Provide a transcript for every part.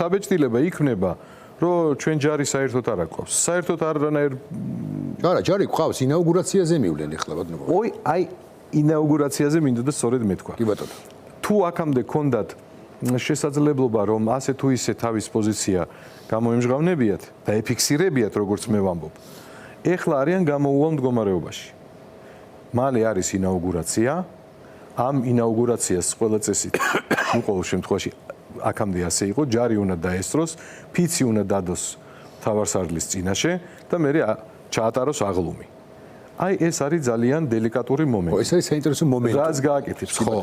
შთაბეჭდილება იქნება, რომ ჩვენ ჯარი საერთოდ არ აკვავს. საერთოდ არანაირ არა, ჯარი ყავს, ინაუგურაციაზე მივლენ ახლა ბატონო. აი ინაუგურაციაზე მინდოდა სწორედ მეთქვა. კი ბატონო. თუ აქამდე ქონდათ შესაძლებლობა, რომ ასე თუ ისე თავის პოზიცია გამოემჟღავნებიათ და ეფიქსირებიათ, როგორც მე ვამბობ. ეხლა არიან გამოუვალ მდგომარეობაში. მალე არის ინაუგურაცია. ამ ინაუგურაციას ყველა წესით, ну, ყოველ შემთხვევაში აქამდე ასე იყო, ჯარი უნდა დაესწროს, ფიცი უნდა დადოს თავარსარდლის წინაშე და მე ჩაატაროს აღლუმი. აი ეს არის ძალიან დელიკატური მომენტი. ეს არის საინტერესო მომენტი. რაც გააკეთებს, ხო.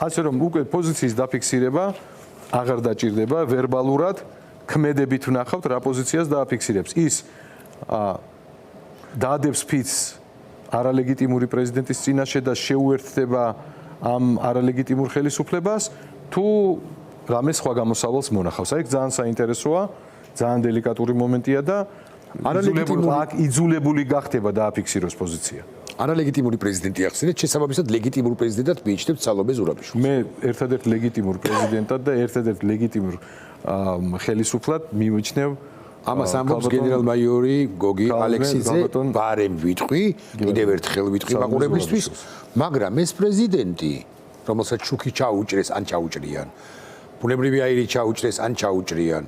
ასე რომ უკვე პოზიციის დაფიქსირება აღარ დაჭირდება ვერბალურად, ქმედებით ვნახავთ რა პოზიციას დააფიქსირებს. ის დაადებს ფიცს არალეგიტიმური პრეზიდენტის წინაშე და შეუერთდება ამ არალეგიტიმურ ხელისუფლებას, თუ რამე სხვა გამოსავალს მონახავს. აი ძალიან საინტერესოა, ძალიან დელიკატური მომენტია და იძულებული გახდება დააფიქსიროს პოზიცია. არალეგიტიმური პრეზიდენტი ახსენეთ, შესაბამისად ლეგიტიმურ პრეზიდენტად მიიჩნევთ სალომე ზურაბიშვილს. მე ერთადერთ ლეგიტიმურ პრეზიდენტად და ერთადერთ ლეგიტიმურ ხელისუფლად მივიჩნევ ამას ამბობს გენერალ-მაიორი გოგი ალექსიძე, ბარემ ვიტყვი, კიდევ ერთხელ ვიტყვი მაყურებლისთვის, მაგრამ ეს პრეზიდენტი, რომელსაც შუქი ჩაუჭრეს ან ჩაუჭრიან, ბუნებრივი აირი ჩაუჭრეს ან ჩაუჭრიან,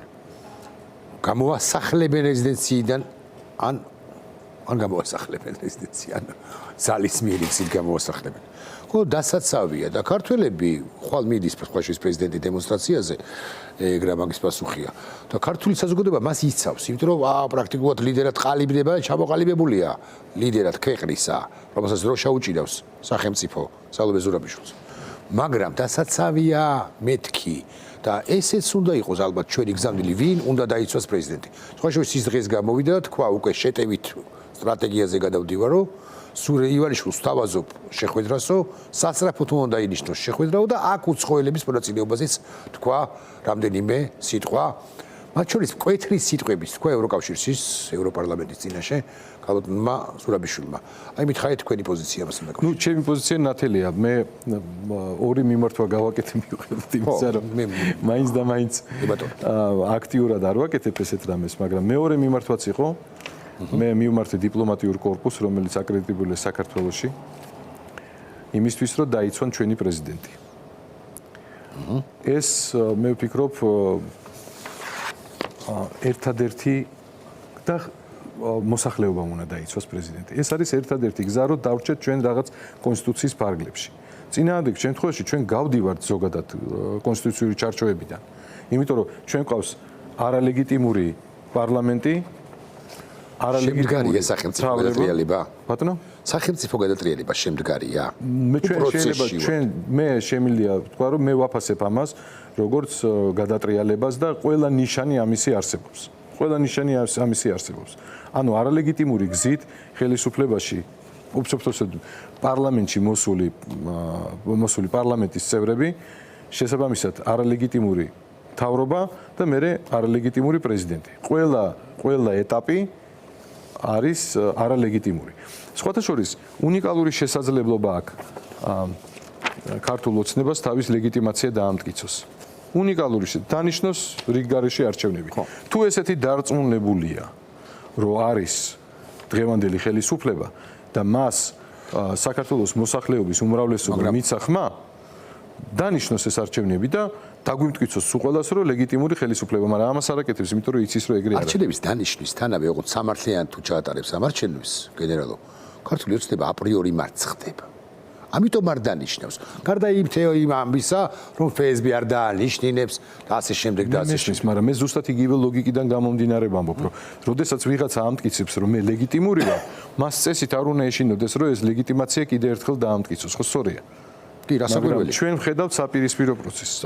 გამოასახლებენ რეზიდენციიდან ან გამოასახლებენ რეზიდენციდან, ზალის მიერ იცით გამოასახლებენ. ხო, დასაცავია და ქართველები ხვალ მიდის ფაშის პრეზიდენტი დემონსტრაციაზე, ეგრა მაგის პასუხია. და ქართული საზოგადოება მას იცავს, იმიტომ რომ პრაქტიკულად ლიდერად ყალიბდება, ჩამოყალიბებულია ლიდერად ქვეყნისა, რომელსაც დრო შეუჭირავს სახელმწიფო სალომე ზურაბიშვილს. მაგრამ დასაცავია მეთქი და ესეც უნდა იყოს ალბათ ჩვენი გზავნილი, ვინ უნდა დაიცვას პრეზიდენტი. სხვაშორის ის დღეს გამოვიდა და თქვა უკვე შეტევით სტრატეგიაზე გადავდივარო, სულ ივანიშვილს თავაზობ შეხვედრასო, სასწრაფოდ უნდა დაინიშნოს შეხვედრაო და აქ უცხოელების მონაწილეობაზეც თქვა რამდენიმე სიტყვა. მათ შორის მკვეთრი სიტყვების თქვა ევროკავშირის, ევროპარლამენტის წინაშე ქალბატონმა ზურაბიშვილმა. აი მითხარით თქვენი პოზიცია მას უნდა. ნუ ჩემი პოზიცია ნათელია. მე ორი მიმართვა გავაკეთე მიუხედავად იმისა, რომ მაინც და მაინც აქტიურად არ ვაკეთებ ესეთ რამეს, მაგრამ მეორე მიმართვაც იყო. მე მივმართე დიპლომატიურ კორპუსს, რომელიც აკრედიტებულია საქართველოში, იმისთვის, რომ დაიცვან ჩვენი პრეზიდენტი. ეს მე ვფიქრობ ერთადერთი და მოსახლეობამ უნდა დაიცვას პრეზიდენტი. ეს არის ერთადერთი გზა, რომ დავრჩეთ ჩვენ რაღაც კონსტიტუციის ფარგლებში. წინააღმდეგ შემთხვევაში ჩვენ გავდივართ ზოგადად კონსტიტუციური ჩარჩოებიდან. იმიტომ რომ ჩვენ ყავს არალეგიტიმური პარლამენტი, შემდგარია სახელმწიფო გადატრიალება. ბატონო? სახელმწიფო გადატრიალება შემდგარია. მე შემიძლია ვთქვა, რომ მე ვაფასებ ამას, როგორც გადატრიალებას და ყველა ნიშანი ამისი არსებობს. ყველა ნიშანი ამისი არსებობს. ანუ არალეგიტიმური გზით ხელისუფლებაში უბრალოდ პარლამენტში მოსული პარლამენტის წევრები შესაბამისად არალეგიტიმური მთავრობა და მე არალეგიტიმური პრეზიდენტი. ყველა ეტაპი არის არალეგიტიმური. სხვათა შორის უნიკალური შესაძლებლობა აქვს ქართულ ოცნებას თავის ლეგიტიმაცია დაამტკიცოს. უნიკალური დანიშნოს რიგგარეშე არჩევნები. თუ ესეთი დარწმუნებულია, რომ არის დღევანდელი ხელისუფლება და მას საქართველოს მოსახლეობის უმრავლესობა მიცა ხმა, დანიშნოს ეს არჩევნები და დაგვიმტკიცოს სულ ყველას, რომ ლეგიტიმური ხელისუფლება, მაგრამ ამას არ აკეთებს, იმიტომ რომ იცის, რომ ეგრე არის. არჩევნების დანიშნვისთანავე, ოღონდ სამართლიან თუ ჩაატარებს ამ არჩევნებს, გენერალო, ქართული ოცნება აპრიორი მარცხდება. ამიტომ არ დანიშნავს. გარდა იმ ამბისა, რომ FSB არ დაანიშნინებს და ასე შემდეგ და ასე შემდეგ. მაგრამ მე ზუსტად იგივე ლოგიკიდან გამომდინარე ვამბობ, რომ როდესაც ვიღაცა ამტკიცებს, რომ მე ლეგიტიმური ვარ, მას წესით არ უნდა ეშინოდეს, რომ ეს ლეგიტიმაცია კიდევ ერთხელ დაამტკიცოს, ხო სწორია? კი, რასაკვირველია. ჩვენ ვხედავთ საპირისპირო პროცესს.